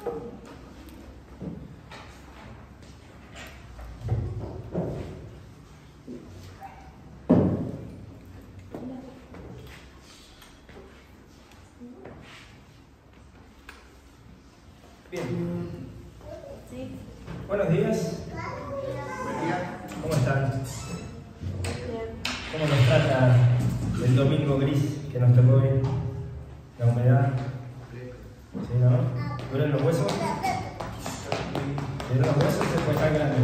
Bien. Buenos días. ¿Cómo están? ¿Cómo nos trata el domingo gris que nos tocó hoy? La humedad. ¿Sí, no? ¿Duelen los huesos? ¿Duelen los huesos? Se fue tan grande.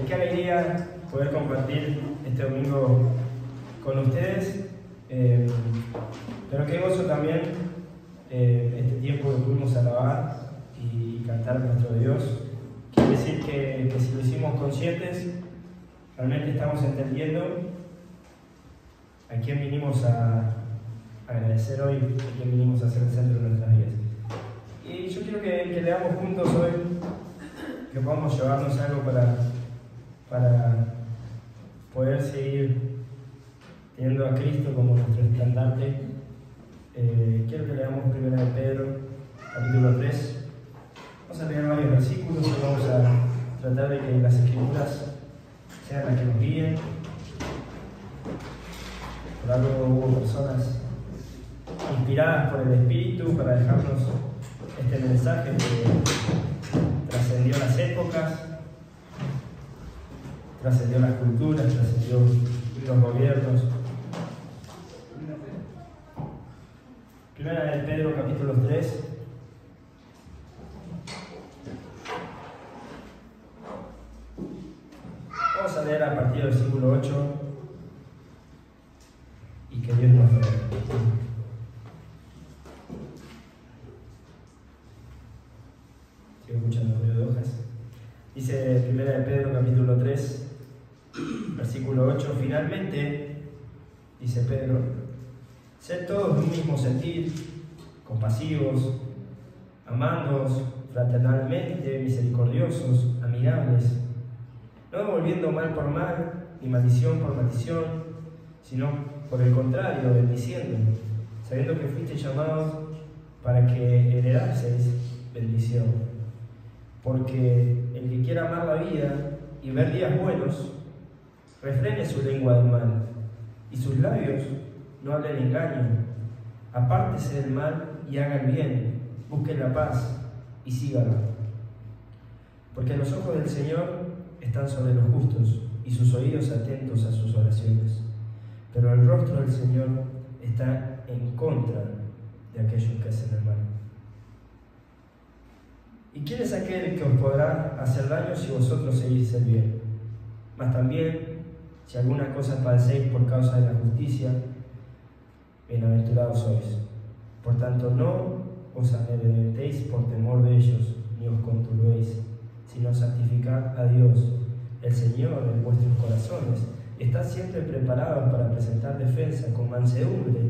Qué alegría poder compartir este domingo con ustedes. Pero qué gozo también este tiempo que pudimos alabar y cantar a nuestro Dios. Quiere decir que si lo hicimos conscientes, realmente estamos entendiendo a quién vinimos a agradecer hoy, a quién vinimos a ser el centro de nuestras vidas. Y yo quiero que leamos juntos hoy, que podamos llevarnos algo para poder seguir teniendo a Cristo como nuestro estandarte. Quiero que leamos 1 de Pedro, capítulo 3. Vamos a leer varios versículos y vamos a tratar de que las Escrituras sean las que nos guíen. Por algo hubo personas inspiradas por el Espíritu para dejarnos este mensaje que trascendió las épocas, trascendió las culturas, trascendió los gobiernos. 1 de Pedro, capítulo 3. Vamos a leer a partir del versículo 8 y que Dios nos bendiga. Sigo escuchando ruido de hojas. Dice 1 de Pedro, capítulo 3, versículo 8. Finalmente, dice Pedro, sed todos de un mismo sentir, compasivos, amándoos fraternalmente, misericordiosos, amigables, no devolviendo mal por mal, ni maldición por maldición, sino por el contrario, bendiciendo, sabiendo que fuisteis llamados para que heredaseis bendición. Porque el que quiera amar la vida y ver días buenos, refrene su lengua del mal, y sus labios no hablen engaño. Apártese del mal y haga el bien, busque la paz y sígala. Porque los ojos del Señor están sobre los justos y sus oídos atentos a sus oraciones. Pero el rostro del Señor está en contra de aquellos que hacen el mal. ¿Y quién es aquel que os podrá hacer daño si vosotros seguís el bien? Mas también, si alguna cosa padecéis por causa de la justicia, bienaventurados sois. Por tanto, no os amedrentéis por temor de ellos, ni os conturbéis, sino santificad a Dios, el Señor, en vuestros corazones, y estad siempre preparados para presentar defensa con mansedumbre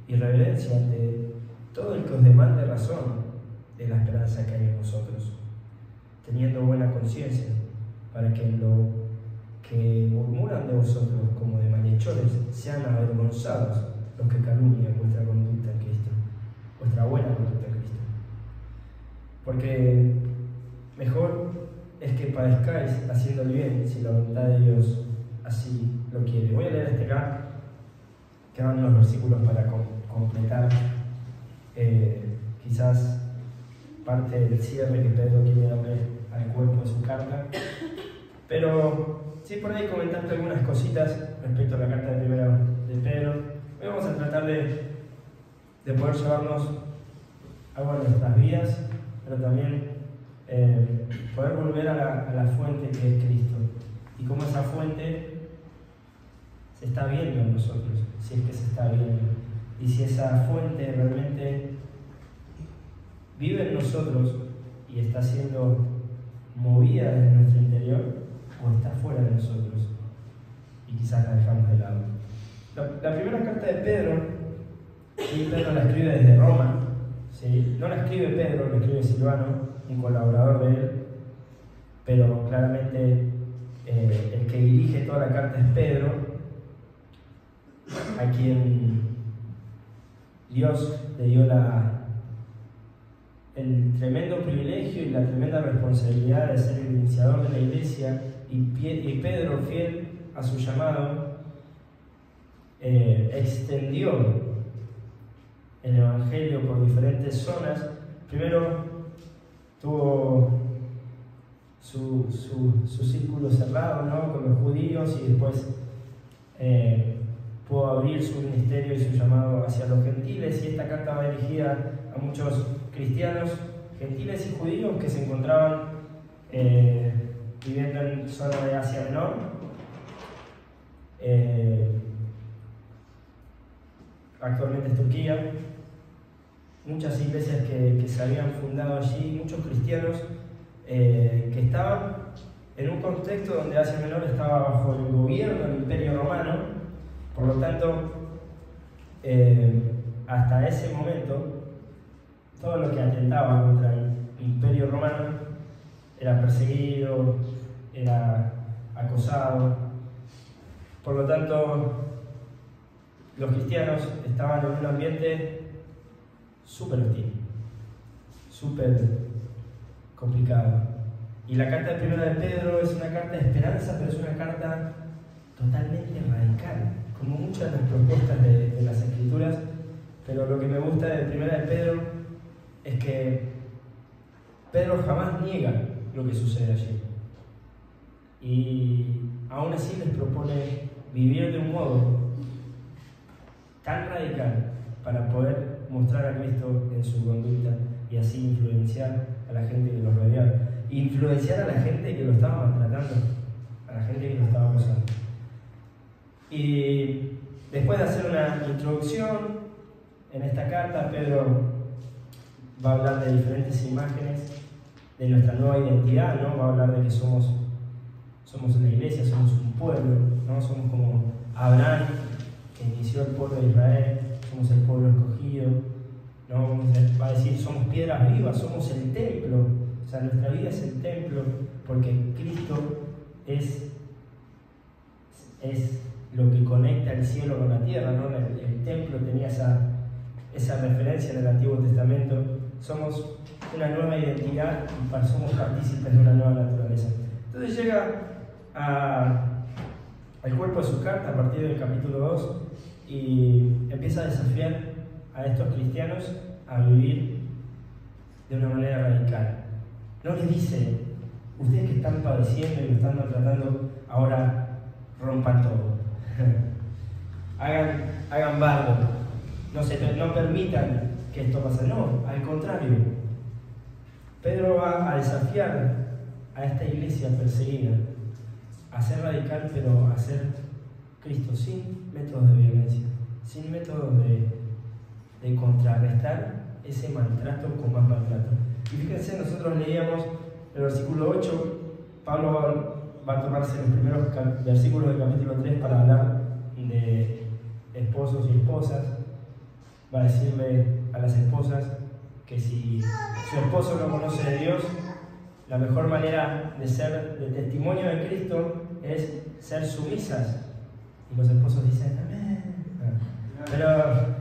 y reverencia ante todo el que os demande razón de la esperanza que hay en vosotros, teniendo buena conciencia, para que lo que murmuran de vosotros como de malhechores sean avergonzados los que calumnian vuestra conducta en Cristo, vuestra buena conducta en Cristo. Porque mejor es que padezcáis haciendo el bien, si la voluntad de Dios así lo quiere. Voy a leer este acá, quedan unos versículos para completar quizás parte del cierre que Pedro quiere darle al cuerpo de su carta. Pero sí, por ahí comentarte algunas cositas respecto a la carta de primera de Pedro. Hoy vamos a tratar de poder llevarnos algo a nuestras vidas, pero también poder volver a la fuente que es Cristo, y cómo esa fuente se está viendo en nosotros, si es que se está viendo, y si esa fuente realmente vive en nosotros y está siendo movida desde nuestro interior, o está fuera de nosotros y quizás la dejamos de lado. La primera carta de Pedro, y Pedro la escribe desde Roma, ¿sí? No la escribe Pedro, la escribe Silvano, un colaborador de él, pero claramente el que dirige toda la carta es Pedro. a quien Dios le dio el tremendo privilegio y la tremenda responsabilidad de ser el iniciador de la iglesia, y Pedro, fiel a su llamado, extendió el evangelio por diferentes zonas. Primero tuvo su círculo cerrado, ¿no?, con los judíos, y después pudo abrir su ministerio y su llamado hacia los gentiles, y esta carta va dirigida a muchos cristianos gentiles y judíos que se encontraban viviendo en zona de Asia Menor. Actualmente es Turquía. Muchas iglesias que se habían fundado allí, muchos cristianos que estaban en un contexto donde Asia Menor estaba bajo el gobierno del Imperio Romano. Por lo tanto, hasta ese momento, todo lo que atentaba contra el Imperio Romano era perseguido, era acosado. Por lo tanto, los cristianos estaban en un ambiente súper hostil, súper complicado. Y la carta de Primera de Pedro es una carta de esperanza, pero es una carta totalmente radical, como muchas de las propuestas de las Escrituras. Pero lo que me gusta de Primera de Pedro es que Pedro jamás niega lo que sucede allí. Y aún así les propone vivir de un modo tan radical para poder mostrar a Cristo en su conducta y así influenciar a la gente que los rodeaba. Influenciar a la gente que lo estaba maltratando, a la gente que lo estaba acosando. Y después de hacer una introducción en esta carta, Pedro va a hablar de diferentes imágenes de nuestra nueva identidad, ¿no? Va a hablar de que somos una iglesia, somos un pueblo, ¿no? Somos como Abraham, que inició el pueblo de Israel, somos el pueblo escogido, ¿no? Va a decir, somos piedras vivas, somos el templo. O sea, nuestra vida es el templo, porque Cristo es lo que conecta el cielo con la tierra, ¿no? El templo tenía esa referencia en el Antiguo Testamento. Somos una nueva identidad y somos partícipes de una nueva naturaleza. Entonces llega al cuerpo de su carta a partir del capítulo 2 y empieza a desafiar a estos cristianos a vivir de una manera radical. No les dice, ustedes que están padeciendo y lo están maltratando, ahora rompan todo. hagan bardo. No permitan que esto pase. No, al contrario. Pedro va a desafiar a esta iglesia perseguida a ser radical, pero a ser Cristo sin métodos de violencia, sin métodos de contrarrestar ese maltrato con más maltrato. Y fíjense, nosotros leíamos el versículo 8, Pablo va a tomarse los primeros versículos del capítulo 3 para hablar de esposos y esposas. Va a decirle a las esposas que si su esposo no conoce de Dios, la mejor manera de ser de testimonio de Cristo es ser sumisas. Y los esposos dicen, amén. Pero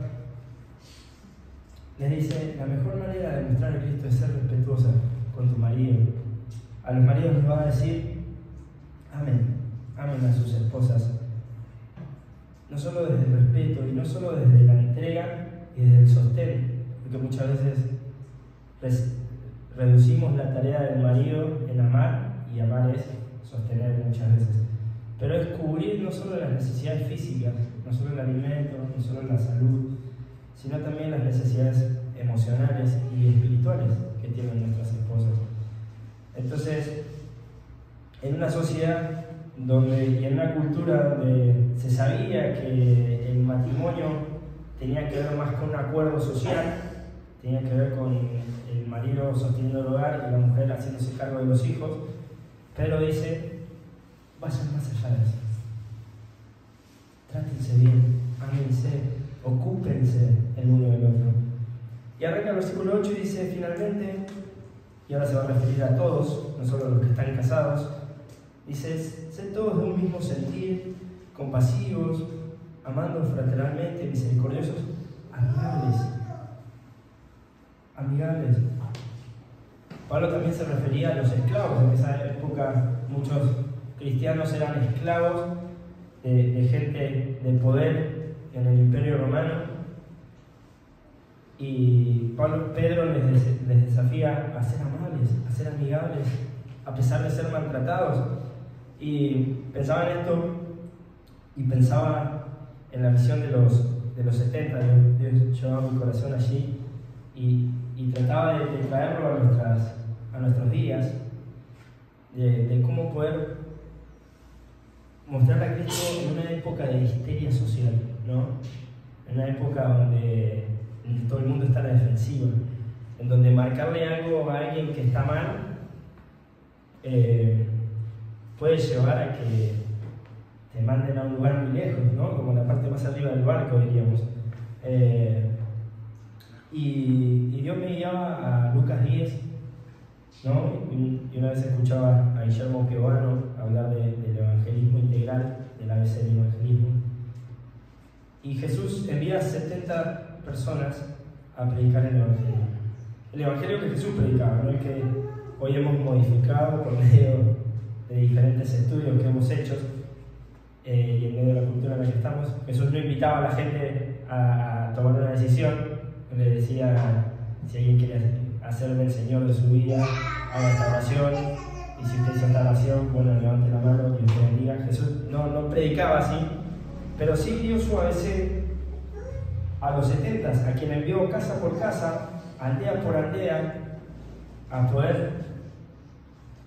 les dice, la mejor manera de mostrar a Cristo es ser respetuosa con tu marido. A los maridos les va a decir, amen a sus esposas. No solo desde el respeto y no solo desde la entrega y desde el sostén, porque muchas veces reducimos la tarea del marido en amar, y amar es sostener muchas veces. Pero es cubrir no solo las necesidades físicas, no solo el alimento, no solo la salud, sino también las necesidades emocionales y espirituales que tienen nuestras esposas. Entonces, en una sociedad y en una cultura donde se sabía que el matrimonio tenía que ver más con un acuerdo social, tenía que ver con el marido sosteniendo el hogar y la mujer haciéndose cargo de los hijos, Pedro dice, vayan más allá de eso. Trátense bien, ámense, ocúpense el uno del otro. Y arranca el versículo 8 y dice, finalmente, y ahora se va a referir a todos, no solo a los que están casados, dice, sed todos de un mismo sentir, compasivos, amando fraternalmente, misericordiosos, amigables. Pablo también se refería a los esclavos. En esa época muchos cristianos eran esclavos de gente de poder en el Imperio Romano. Y Pedro les desafía a ser amables, a ser amigables, a pesar de ser maltratados. Y pensaba en esto y pensaba en la visión de los 70. Dios llevaba mi corazón allí y trataba de traerlo a nuestros días, de cómo poder mostrar a Cristo en una época de histeria social, ¿no? En una época donde todo el mundo está a la defensiva, en donde marcarle algo a alguien que está mal puede llevar a que te manden a un lugar muy lejos, ¿no? Como la parte más arriba del barco, diríamos. Y Dios me guiaba a Lucas 10, ¿no? Y una vez escuchaba a Guillermo Piovano hablar del evangelismo integral, del ABC del evangelismo. Y Jesús envía a 70 personas a predicar el evangelio. El evangelio que Jesús predicaba, no el que hoy hemos modificado por medio de diferentes estudios que hemos hecho y en medio de la cultura en la que estamos. Jesús no invitaba a la gente a tomar una decisión, le decía: si alguien quiere hacerme el Señor de su vida, haga esta oración, y si usted hizo esta oración, bueno, levante la mano y usted bendiga. Jesús no predicaba así, pero sí dio su ABC a los 70, a quien envió casa por casa, aldea por aldea, a poder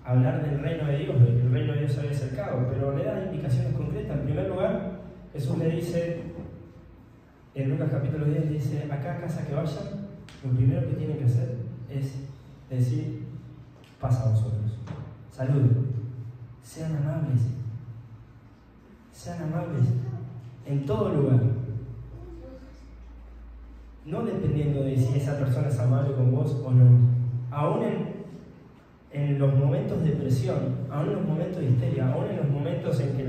hablar del reino de Dios, de que el reino de Dios se había acercado, pero le da indicaciones concretas. En primer lugar, Jesús le dice, en Lucas capítulo 10, le dice: a cada casa que vayan, lo primero que tienen que hacer es decir: paz a vosotros, salud, sean amables en todo lugar. No dependiendo de si esa persona es amable con vos o no. Aún en los momentos de presión, aún en los momentos de histeria, aún en los momentos en que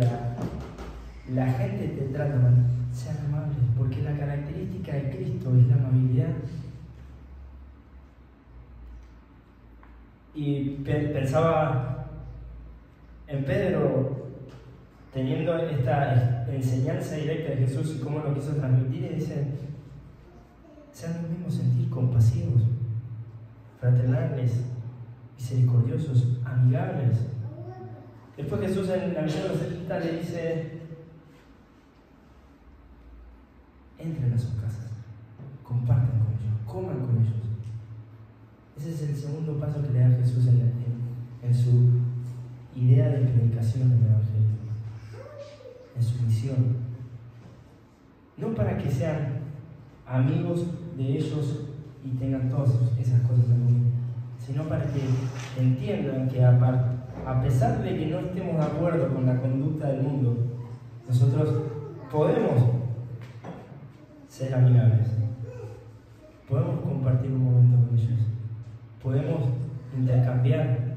la gente te trata mal, sean amables, porque la característica de Cristo es la amabilidad. Y pensaba en Pedro, teniendo esta enseñanza directa de Jesús y cómo lo quiso transmitir, y dice: sean del mismo sentir, compasivos, fraternales, misericordiosos, amigables. Después Jesús en la visión de los 70 le dice: entren a sus casas, compartan con ellos, coman con ellos. Ese es el segundo paso que le da Jesús en su idea de predicación del evangelio, en su misión. No para que sean amigos de ellos y tengan todas esas cosas en común, sino para que entiendan que a pesar de que no estemos de acuerdo con la conducta del mundo, nosotros podemos ser amigables, podemos compartir un momento con ellos, podemos intercambiar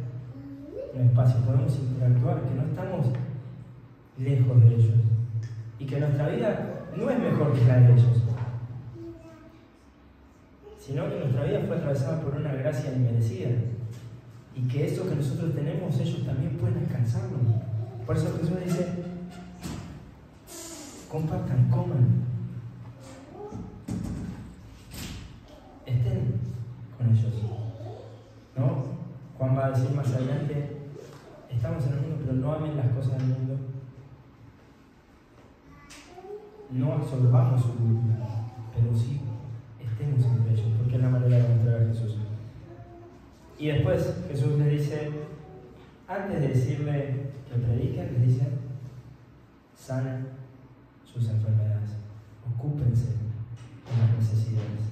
un espacio, podemos interactuar, que no estamos lejos de ellos y que nuestra vida no es mejor que la de ellos, sino que nuestra vida fue atravesada por una gracia inmerecida y que eso que nosotros tenemos, ellos también pueden alcanzarlo. Por eso Jesús dice: compartan, coman, estén con ellos, ¿no? Juan va a decir más adelante: estamos en el mundo, pero no amen las cosas del mundo, no absorbamos su cultura, pero sí estemos entre ellos, porque es la manera de mostrar a Jesús. Y después Jesús le dice, antes de decirle que prediquen, les dice: sanen sus enfermedades, ocúpense de las necesidades.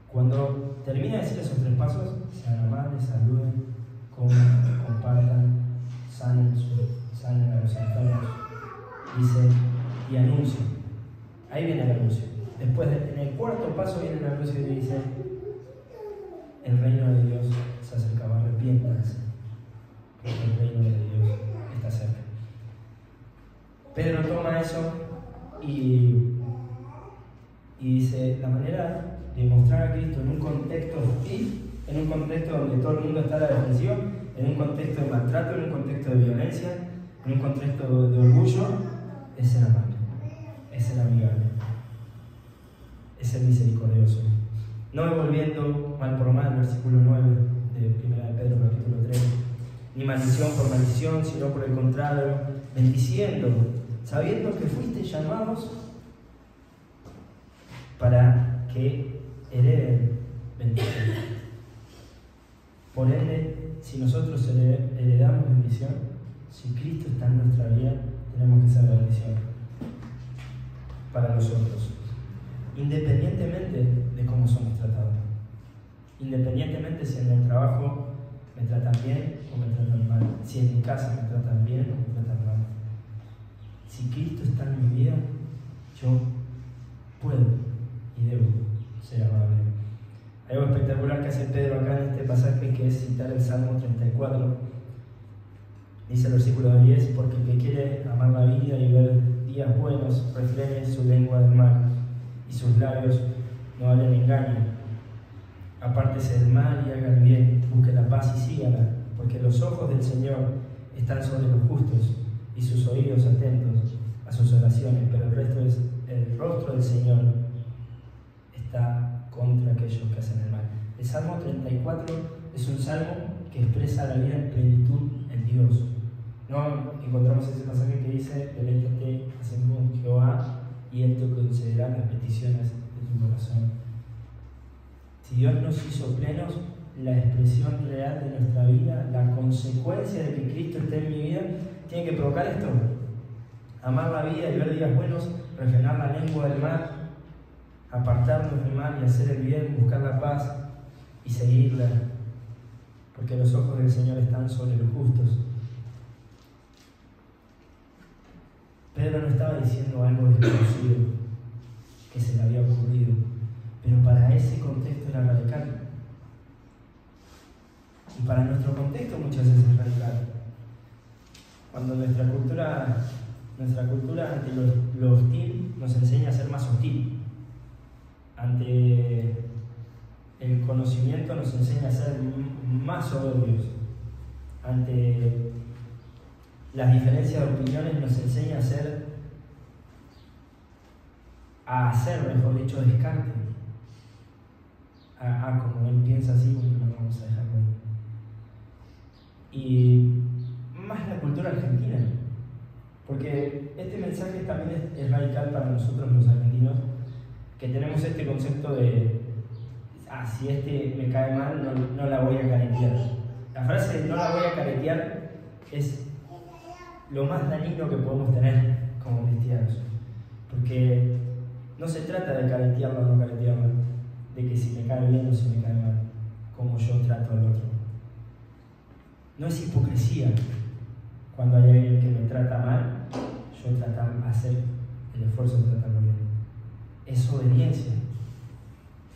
Cuando termina de decir esos 3 pasos, sean amables, saluden, coman, compartan, sanen a los enfermos, dice, y anuncien. Ahí viene el anuncio. Después, en el 4.º paso viene el anuncio y dice: el reino de Dios se acercaba, arrepiéntanse, porque el reino de Dios está cerca. Pedro toma eso Y dice, la manera de mostrar a Cristo en un contexto hostil, en un contexto donde todo el mundo está a la defensiva, en un contexto de maltrato, en un contexto de violencia, en un contexto de orgullo, es ser amable, es ser amigable, es ser misericordioso. No devolviendo mal por mal, versículo 9 de 1 de Pedro, capítulo 3, ni maldición por maldición, sino por el contrario, bendiciendo, sabiendo que fuiste llamados para que hereden bendición. Por ende, si nosotros heredamos bendición, si Cristo está en nuestra vida, tenemos que ser bendición para nosotros, independientemente de cómo somos tratados, independientemente si en el trabajo me tratan bien o me tratan mal, si en mi casa me tratan bien o me tratan mal. Si Cristo está en mi vida, yo puedo y debo ser amable. Hay algo espectacular que hace Pedro acá en este pasaje, que es citar el Salmo 34. Dice el versículo 10, porque el que quiere amar la vida y ver días buenos, refrene su lengua del mal y sus labios no hablen engaño. Apártese del mal y haga el bien, busque la paz y sígala, porque los ojos del Señor están sobre los justos y sus oídos atentos a sus oraciones, pero el rostro del Señor está contra aquellos que hacen el mal. El Salmo 34 es un salmo que expresa la vida en plenitud en Dios. No encontramos ese pasaje que dice, deleítate en Jehová y Él te concederá las peticiones de tu corazón. Si Dios nos hizo plenos, la expresión real de nuestra vida, la consecuencia de que Cristo esté en mi vida, tiene que provocar esto: amar la vida y ver días buenos, refrenar la lengua del mal, apartarnos del mal y hacer el bien, buscar la paz y seguirla, porque los ojos del Señor están sobre los justos. Pedro no estaba diciendo algo desconocido que se le había ocurrido, pero para ese contexto era radical. Y para nuestro contexto muchas veces es radical. Cuando nuestra cultura ante lo hostil nos enseña a ser más hostil. Ante el conocimiento nos enseña a ser más soberbios. Ante las diferencias de opiniones nos enseña a hacer, mejor dicho, descarte. Como él piensa así, no vamos a dejarlo ahí. Y más la cultura argentina, porque este mensaje también es radical para nosotros los argentinos, que tenemos este concepto de si este me cae mal, no la voy a caretear. La frase de no la voy a caretear es lo más dañino que podemos tener como cristianos, porque no se trata de caretearlo o no caretearlo, de que si me cae bien o si me cae mal, como yo trato al otro. No es hipocresía cuando hay alguien que me trata mal, yo hacer el esfuerzo de tratarlo bien. Es obediencia,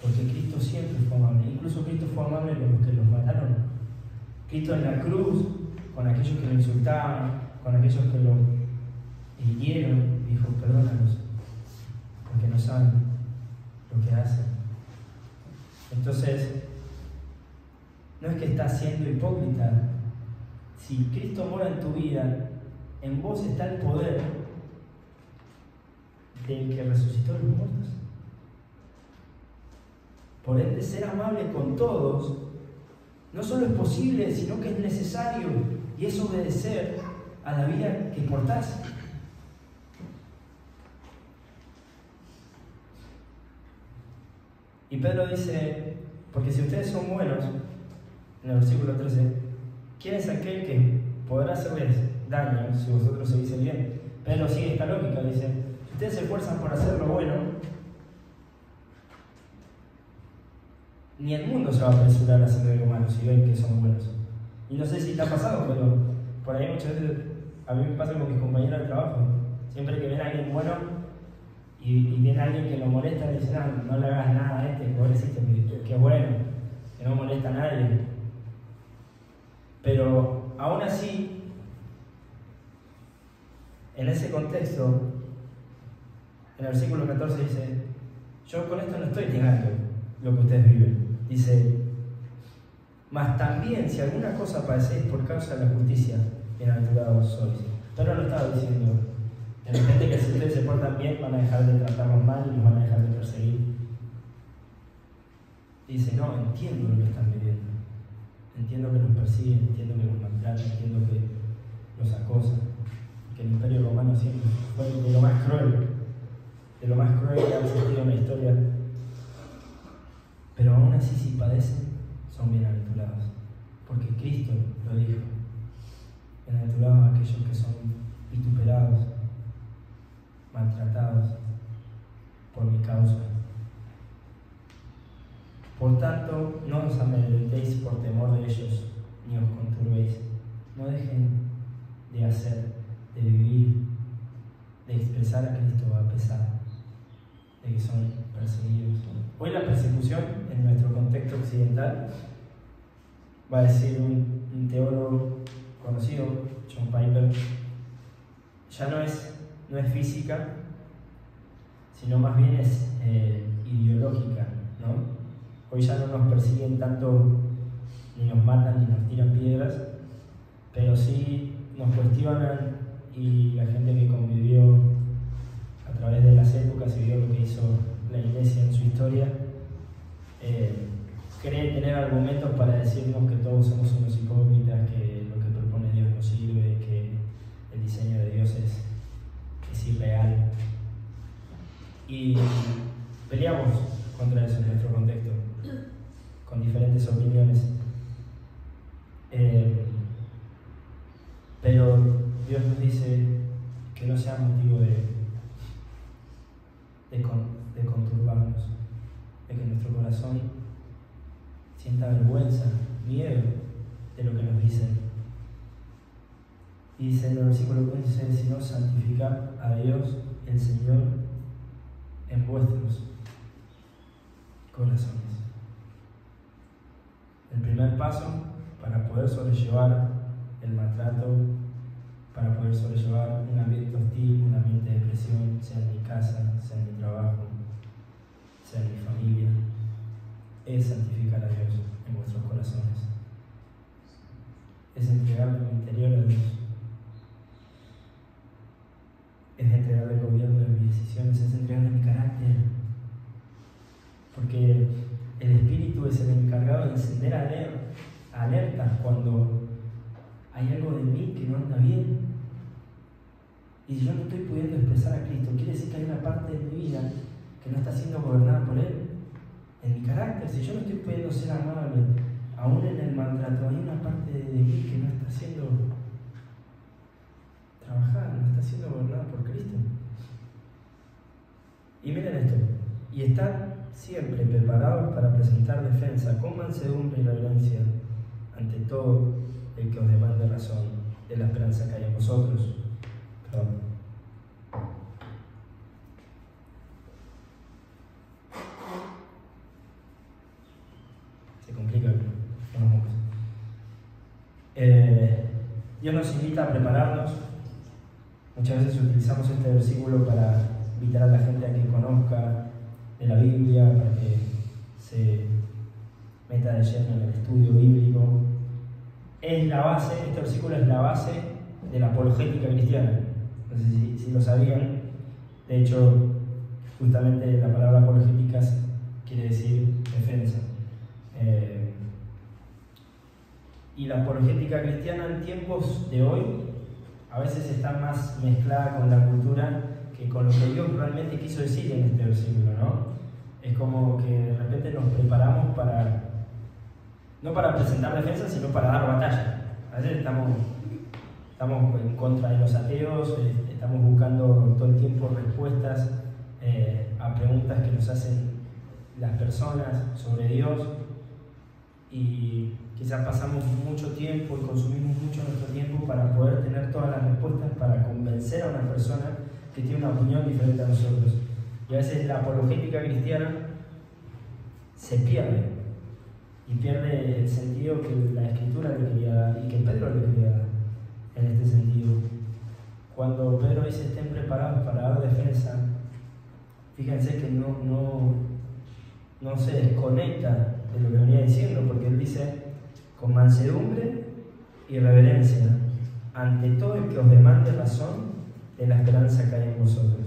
porque Cristo siempre fue amable. Incluso Cristo fue amable con los que los mataron. Cristo en la cruz, con aquellos que lo insultaban, con aquellos que lo hirieron, dijo: perdónalos, porque no saben lo que hacen. Entonces, no es que estás siendo hipócrita. Si Cristo mora en tu vida, en vos está el poder del que resucitó a los muertos. Por ende, ser amable con todos no solo es posible, sino que es necesario, y es obedecer a la vida que portás. Y Pedro dice, porque si ustedes son buenos, en el versículo 13, ¿quién es aquel que podrá hacerles daño si vosotros seguís el bien? Pedro sigue esta lógica, dice, si ustedes se esfuerzan por hacer lo bueno, ni el mundo se va a apresurar a hacer algo malo si ven que son buenos. Y no sé si te ha pasado, pero por ahí muchas veces a mí me pasa con mis compañeros de trabajo. Siempre que ven a alguien bueno y viene alguien que lo molesta, le dicen: no le hagas nada a este, pobrecito, que bueno, que no molesta a nadie. Pero aún así, en ese contexto, En el versículo 14 dice, yo con esto no estoy negando lo que ustedes viven. Dice, mas también si alguna cosa padecéis por causa de la justicia, bienaventurados sois. Pero no estaba diciendo, de repente que si ustedes se portan bien van a dejar de tratarnos mal y nos van a dejar de perseguir. Dice, no, entiendo lo que están viviendo. Entiendo que los persiguen, entiendo que los maltratan, entiendo que los acosan. Que el Imperio Romano siempre fue de lo más cruel que ha existido en la historia. Pero aún así, si padecen, son bienaventurados. Porque Cristo lo dijo. Bienaventurados aquellos que son vituperados, maltratados por mi causa. Por tanto, no os amedrentéis por temor de ellos, ni os conturbéis. No dejen de hacer, de vivir, de expresar a Cristo a pesar de que son perseguidos. Hoy la persecución, en nuestro contexto occidental, va a decir un teólogo conocido, John Piper, ya no es física, sino más bien es ideológica, ¿no? Hoy ya no nos persiguen tanto, ni nos matan, ni nos tiran piedras, pero sí nos cuestionan, y la gente que convivió a través de las épocas y vio lo que hizo la Iglesia en su historia, cree tener argumentos para decirnos que todos somos unos hipócritas, que lo que propone Dios no sirve, que el diseño de Dios es irreal. Y peleamos contra eso en nuestro contexto, con diferentes opiniones. Pero Dios nos dice que no sea motivo de conturbarnos, de que nuestro corazón sienta vergüenza, miedo de lo que nos dicen. Y dice en el versículo 15, sino santificad a Dios el Señor en vuestros corazones. El primer paso para poder sobrellevar el maltrato, para poder sobrellevar un ambiente hostil, un ambiente de presión, sea en mi casa, sea en mi trabajo, sea en mi familia, es santificar a Dios en vuestros corazones. Es entregarle mi interior a Dios. Es entregarle el gobierno de mis decisiones, es entregarle mi carácter. Porque el Espíritu es el encargado de encender alertas cuando hay algo de mí que no anda bien. Y yo no estoy pudiendo expresar a Cristo, quiere decir que hay una parte de mi vida que no está siendo gobernada por Él. En mi carácter, si yo no estoy pudiendo ser amable, aún en el maltrato, hay una parte de mí que no está siendo trabajada, no está siendo gobernada por Cristo. Y miren esto, y están siempre preparados para presentar defensa con mansedumbre y reverencia ante todo el que os demande razón de la esperanza que hay en vosotros. Perdón. Se complica unos mocos. Dios nos invita a prepararnos. Muchas veces utilizamos este versículo para invitar a la gente a que conozca de la Biblia, para que se meta de lleno en el estudio bíblico. Es la base, este versículo es la base de la apologética cristiana. No sé si lo sabían. De hecho, justamente la palabra apologética quiere decir defensa. Y la apologética cristiana en tiempos de hoy a veces está más mezclada con la cultura que con lo que Dios realmente quiso decir en este versículo, ¿no? Es como que de repente nos preparamos para, no para presentar defensa, sino para dar batalla. A veces estamos en contra de los ateos, estamos buscando todo el tiempo respuestas a preguntas que nos hacen las personas sobre Dios, y quizás pasamos mucho tiempo y consumimos mucho nuestro tiempo para poder tener todas las respuestas, para convencer a una persona que tiene una opinión diferente a nosotros. Y a veces la apologética cristiana se pierde, y pierde el sentido que la Escritura le quería dar y que Pedro le quería dar en este sentido. Cuando Pedro dice estén preparados para dar defensa fíjense que no se desconecta de lo que venía diciendo, porque él dice, con mansedumbre y reverencia, ante todo el que os demande razón de la esperanza que hay en vosotros.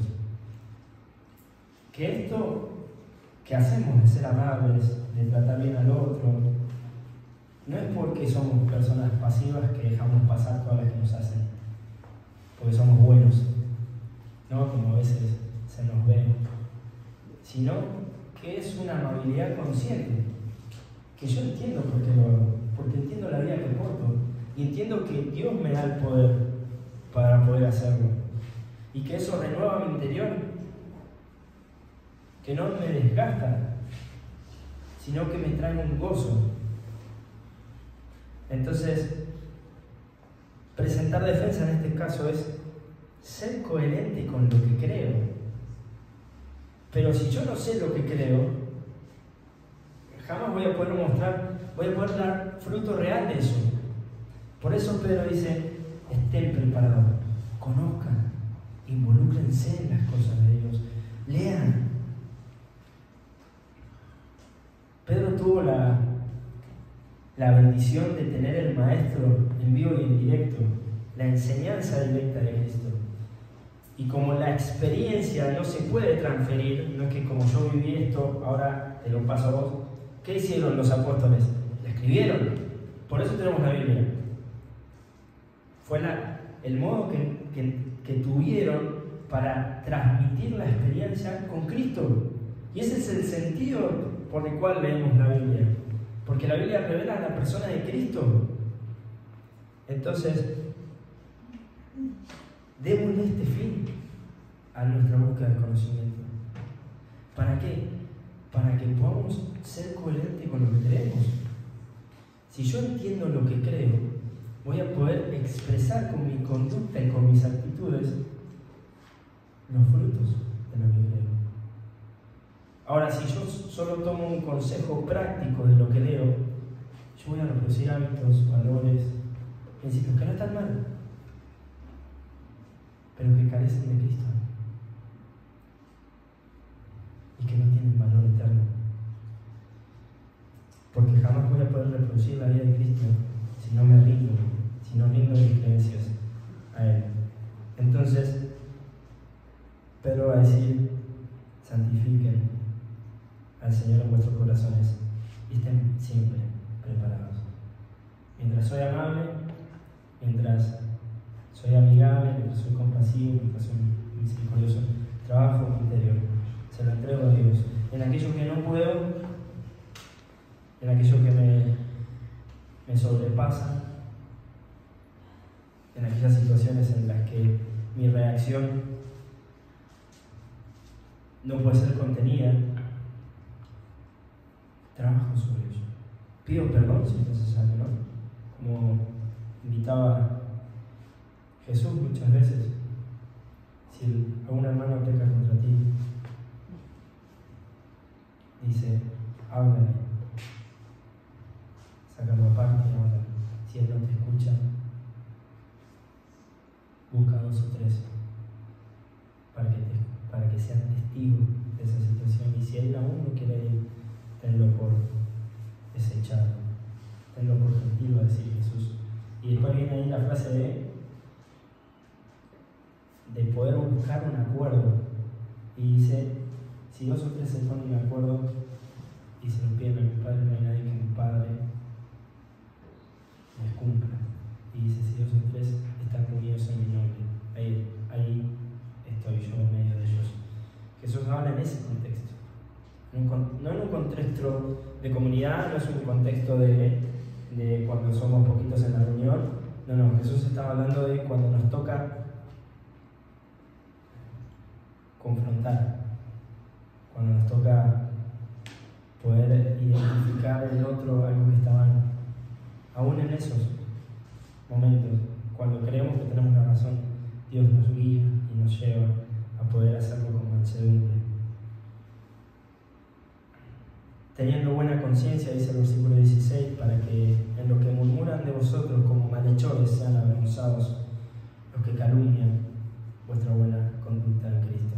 Que esto que hacemos de ser amables, de tratar bien al otro, no es porque somos personas pasivas que dejamos pasar todas las que nos hacen, porque somos buenos, ¿no? Como a veces se nos ve, sino que es una amabilidad consciente, que yo entiendo por qué lo hago, porque entiendo la vida que porto, y entiendo que Dios me da el poder para poder hacerlo, y que eso renueva mi interior, que no me desgasta, sino que me trae un gozo. Entonces, presentar defensa en este caso es ser coherente con lo que creo. Pero si yo no sé lo que creo, jamás voy a poder dar fruto real de eso. Por eso Pedro dice, estén preparados, conozcan, involúcrense en las cosas de Dios, lean. Pedro tuvo la bendición de tener el Maestro en vivo y en directo, la enseñanza directa de Cristo. Y como la experiencia no se puede transferir, no es que como yo viví esto, ahora te lo paso a vos. ¿Qué hicieron los apóstoles? La escribieron. Por eso tenemos la Biblia. Fue el modo que tuvieron para transmitir la experiencia con Cristo. Y ese es el sentido por el cual leemos la Biblia. Porque la Biblia revela la persona de Cristo. Entonces, démosle este fin a nuestra búsqueda de conocimiento. ¿Para qué? Para que podamos ser coherentes con lo que creemos. Si yo entiendo lo que creo, voy a poder expresar con mi conducta y con mis actitudes los frutos de lo que creo. Ahora, si yo solo tomo un consejo práctico de lo que leo, yo voy a reproducir hábitos, valores, principios que no están mal, pero que carecen de Cristo y que no tienen valor eterno, porque jamás voy a poder reproducir la vida de Cristo si no me rindo, si no rindo mis creencias a Él. Entonces Pedro va a decir, santifiquen al Señor en vuestros corazones y estén siempre preparados. Mientras soy amable, mientras soy amigable, mientras soy compasivo, mientras soy misericordioso, trabajo mi interior, se lo entrego a Dios. En aquello que no puedo, en aquello que me sobrepasa, en aquellas situaciones en las que mi reacción no puede ser contenida, trabajo sobre ello. Pido perdón si es necesario, ¿no? Como invitaba Jesús muchas veces. Si algún hermano peca contra ti, dice, háblale, sácalo aparte y háblale. Si él no te escucha, busca 2 o 3 para que sean testigos de esa situación. Y si él aún no quiere ir, tenlo por desechado, tenlo por gentil, va a decir Jesús. Y después viene ahí la frase de poder buscar un acuerdo. Y dice, si 2 o 3 se ponen de acuerdo y se lo piden a mi Padre, no hay nadie que mi Padre les cumpla. Y dice, si 2 o 3 están unidos en mi nombre, ahí estoy yo en medio de ellos. Jesús habla en ese contexto. No en un contexto de comunidad, no es un contexto de cuando somos poquitos en la reunión. No, Jesús estaba hablando de cuando nos toca confrontar, cuando nos toca poder identificar en el otro algo que está mal. Aún en esos momentos, cuando creemos que tenemos la razón, Dios nos guía y nos lleva a poder hacerlo con mansedumbre. Teniendo buena conciencia, dice el versículo 16, para que en lo que murmuran de vosotros como malhechores sean avergonzados los que calumnian vuestra buena conducta en Cristo.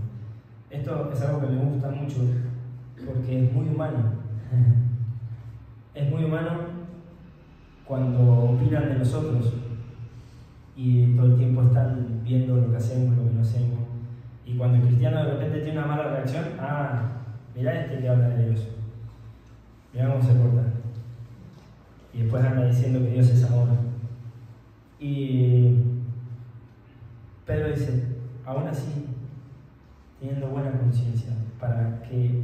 Esto es algo que me gusta mucho porque es muy humano. Es muy humano cuando opinan de nosotros y todo el tiempo están viendo lo que hacemos, lo que no hacemos. Y cuando el cristiano de repente tiene una mala reacción, mirá este que habla de Dios. Mirá cómo se porta. Y después anda diciendo que Dios es amor. Y Pedro dice, aún así, teniendo buena conciencia, para que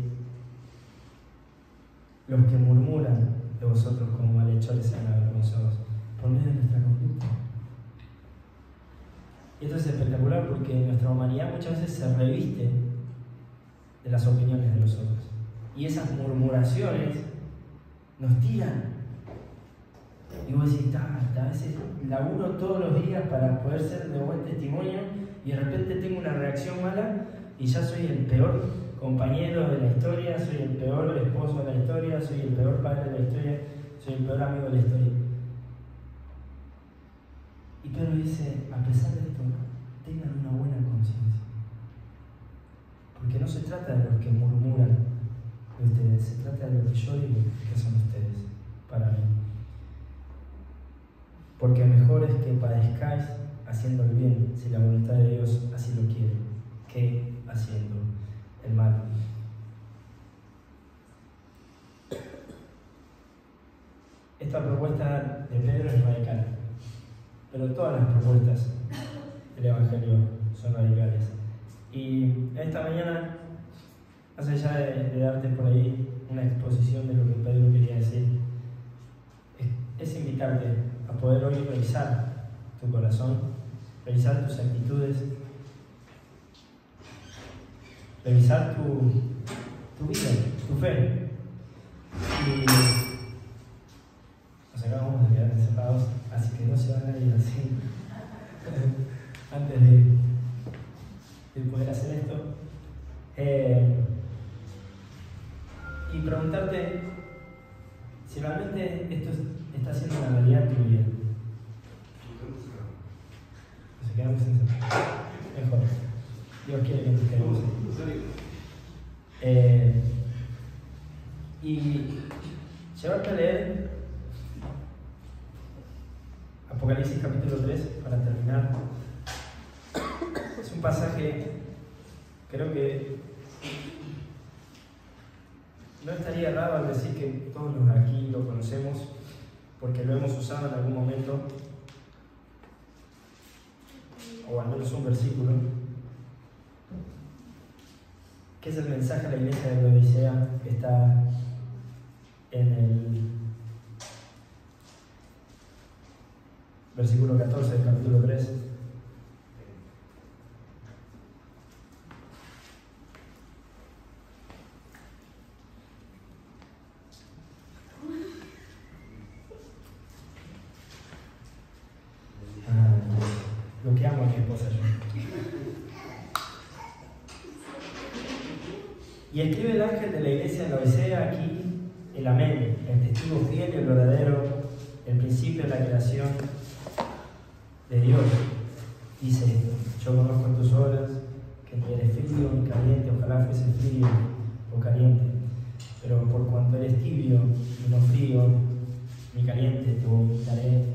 los que murmuran de vosotros como malhechores sean avergonzados por medio de nuestra conducta. Y esto es espectacular porque nuestra humanidad muchas veces se reviste de las opiniones de los otros. Y esas murmuraciones nos tiran. Y vos decís, a veces laburo todos los días para poder ser de buen testimonio y de repente tengo una reacción mala y ya soy el peor compañero de la historia, soy el peor esposo de la historia, soy el peor padre de la historia, soy el peor amigo de la historia. Y Pedro dice, a pesar de esto, tengan una buena conciencia. Porque no se trata de los que murmuran de ustedes, se trata de lo que yo digo que son ustedes, para mí. Porque mejor es que padezcáis haciendo el bien, si la voluntad de Dios así lo quiere, que haciendo el mal. Esta propuesta de Pedro es radical, pero todas las propuestas del Evangelio son radicales. Y esta mañana, más allá de darte por ahí una exposición de lo que Pedro quería decir, es invitarte a poder hoy revisar tu corazón, revisar tus actitudes, revisar tu vida, tu fe. Y nos acabamos de quedar encerrados, así que no se van a ir así antes de poder hacer esto. Y preguntarte si realmente esto está siendo una realidad en tu vida. Nos quedamos encerrados. Mejor. Dios quiere que nos quedemos ahí. Y llevarte a leer Apocalipsis capítulo 3 para terminar. Es un pasaje, creo que no estaría errado al decir que todos los aquí lo conocemos porque lo hemos usado en algún momento, o al menos un versículo, que es el mensaje a la iglesia de Laodicea, que está en el versículo 14 del capítulo 3. Lo que amo a mi esposa yo. Y escribe el ángel de la iglesia de Laodicea aquí el amén, el testigo fiel y el verdadero, el principio de la creación de Dios. Dice esto: yo conozco tus obras, que ni eres frío ni caliente, ojalá fuese frío o caliente, pero por cuanto eres tibio y no frío ni caliente, te vomitaré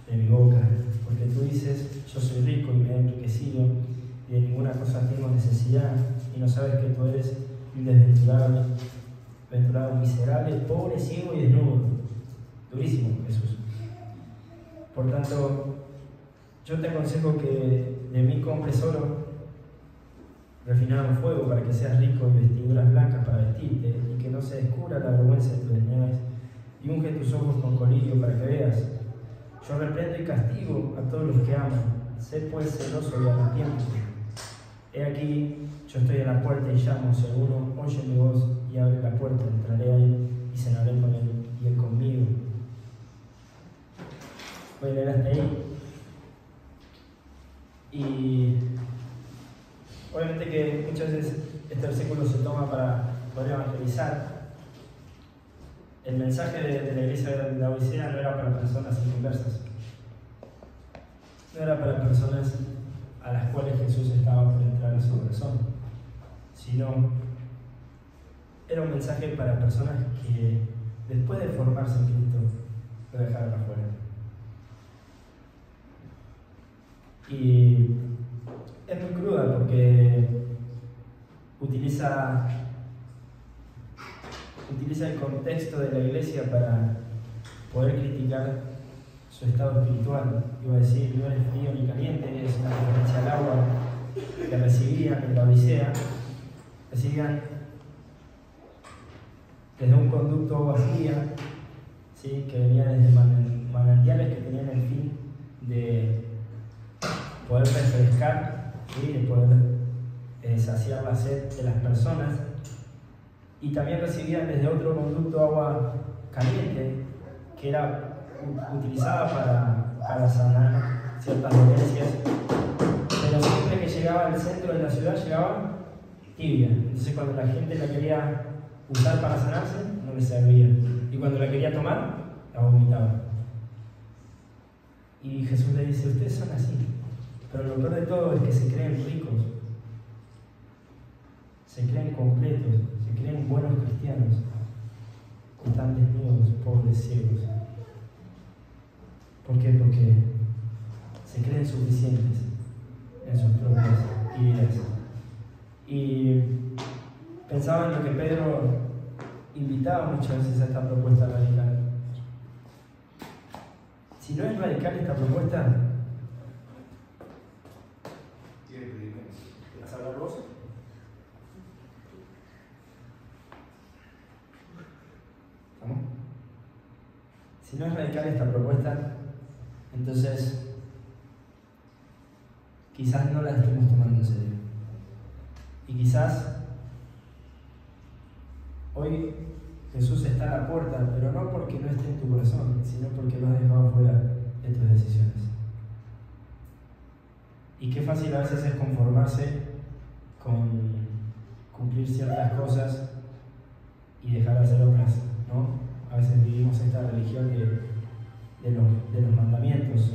de mi boca. Porque tú dices, yo soy rico y me he enriquecido y de ninguna cosa tengo necesidad, y no sabes que tú eres un desventurado, miserable, pobre, ciego y desnudo. Durísimo, Jesús. Por tanto, yo te aconsejo que de mí compres oro refinado en fuego para que seas rico, y vestiduras blancas para vestirte, y que no se descubra la vergüenza de tus desnudez, y unge tus ojos con colirio para que veas. Yo reprendo y castigo a todos los que aman. Sé pues celoso y arrepiéntete. He aquí, yo estoy a la puerta y llamo. Si alguno oye mi voz y abre la puerta, entraré a él y cenaré con él y él conmigo. Voy a leer hasta ahí. Y obviamente que muchas veces este versículo se toma para poder evangelizar. El mensaje de la iglesia de Laodicea no era para personas inconversas. No era para personas a las cuales Jesús estaba por entrar en su corazón. sino era un mensaje para personas que después de formarse en Cristo lo dejaron afuera. Y es muy cruda porque utiliza el contexto de la iglesia para poder criticar su estado espiritual. Iba a decir, no eres frío ni caliente, es una referencia al agua que recibían en la Odisea. Recibían desde un conducto vacía, ¿sí? Que venía desde manantiales que tenían el fin de poder refrescar, ¿sí? De poder saciar la sed de las personas, y también recibían desde otro conducto agua caliente que era utilizada para sanar ciertas dolencias, pero siempre que llegaba al centro de la ciudad llegaba tibia. Entonces cuando la gente la quería usar para sanarse no le servía, y cuando la quería tomar la vomitaba. Y Jesús le dice: ustedes son así, pero lo peor de todo es que se creen ricos, se creen completos, se creen buenos cristianos, y están desnudos, pobres, ciegos. ¿Por qué? Porque se creen suficientes en sus propias ideas. Y pensaba en lo que Pedro invitaba muchas veces a esta propuesta radical. Si no es radical esta propuesta, ¿vas a hablar vos? ¿Vamos? Si no es radical esta propuesta, entonces quizás no la estemos tomando en serio. Y quizás hoy Jesús está a la puerta, pero no porque no esté en tu corazón, sino porque lo has dejado fuera de tus decisiones. Y qué fácil a veces es conformarse con cumplir ciertas cosas y dejar de hacer otras, ¿no? A veces vivimos esta religión de los mandamientos.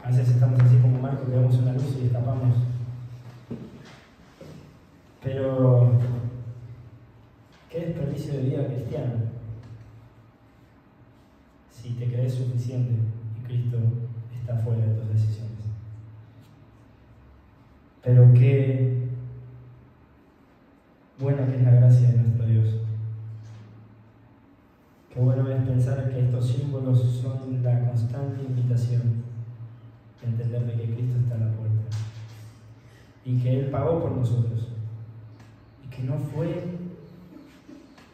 A veces estamos así como Marco, que vemos una luz y escapamos. Pero, ¿qué desperdicio de vida cristiana? Si te crees suficiente y Cristo está fuera de tus decisiones. Pero qué buena que es la gracia de nuestro Dios. Qué bueno es pensar que estos símbolos son la constante invitación de entender de que Cristo está a la puerta y que Él pagó por nosotros y que no fue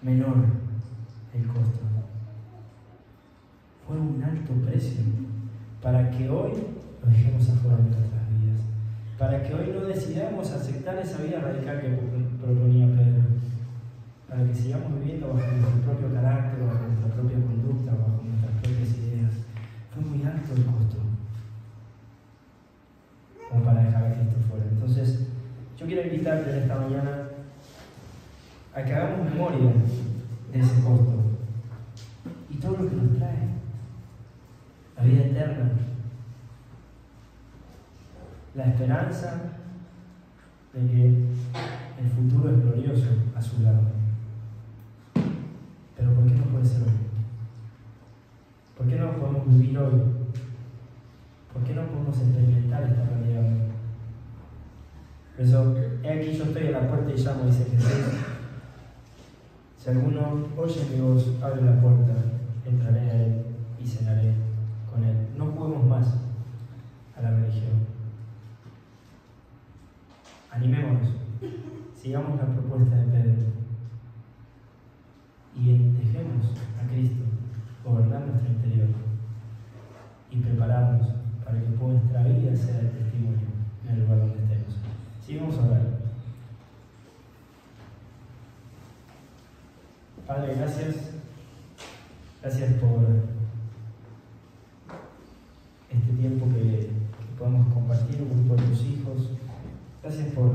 menor el costo. Fue un alto precio para que hoy lo dejemos afuera de nuestras vidas, para que hoy no decidamos aceptar esa vida radical que proponía Pedro, para que sigamos viviendo bajo nuestro propio carácter, bajo nuestra propia conducta, bajo nuestras propias ideas. Fue muy alto el costo como para dejar a Cristo fuera. Entonces, yo quiero invitarte en esta mañana a que hagamos memoria de ese costo y todo lo que nos trae: la vida eterna, la esperanza de que el futuro es glorioso a su lado. Pero ¿por qué no puede ser hoy? ¿Por qué no podemos vivir hoy? ¿Por qué no podemos experimentar esta realidad hoy? Por eso, he aquí yo estoy a la puerta y llamo, dice Jesús. Si alguno oye mi voz, abre la puerta, entraré a Él y cenaré con Él. No juguemos más a la religión. Animémonos, sigamos la propuesta de Pedro y dejemos a Cristo gobernar nuestro interior y prepararnos para que nuestra vida sea el testimonio en el lugar donde estemos. Sigamos a orar. Padre, gracias por este tiempo que podemos compartir, un grupo de tus hijos. Gracias por